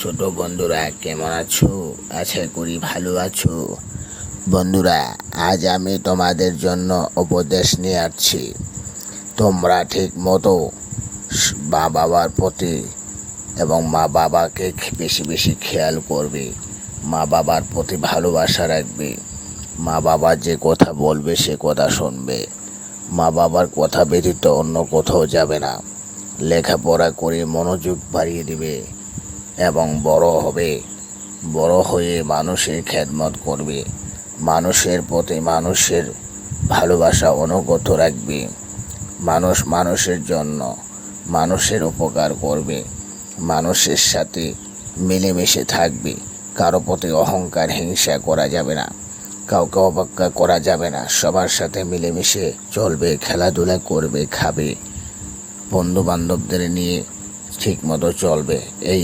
ছোট বন্ধুরা কেমন আছো? আশা করি ভালো আছো। বন্ধুরা, আজ আমি তোমাদের জন্য উপদেশ নিয়ে আসছি। তোমরা ঠিক মতো মা বাবার প্রতি এবং মা বাবাকে বেশি বেশি খেয়াল করবে। মা বাবার প্রতি ভালোবাসা রাখবে। মা বাবা যে কথা বলবে সে কথা শুনবে। মা বাবার কথা ব্যতীত অন্য কোথাও যাবে না। লেখাপড়া করে মনোযোগ বাড়িয়ে দিবে এবং বড় হয়ে মানুষের খেদমত করবে। মানুষের প্রতি মানুষের ভালোবাসা অনুগত রাখবে। মানুষের জন্য মানুষের উপকার করবে। মানুষের সাথে মিলেমিশে থাকবে। কারো প্রতি অহংকার হিংসা করা যাবে না। কাউকে অবজ্ঞা করা যাবে না। সবার সাথে মিলেমিশে চলবে, খেলাধুলা করবে, খাবে, বন্ধু বান্ধবদের নিয়ে ঠিক মতো চলবে। এই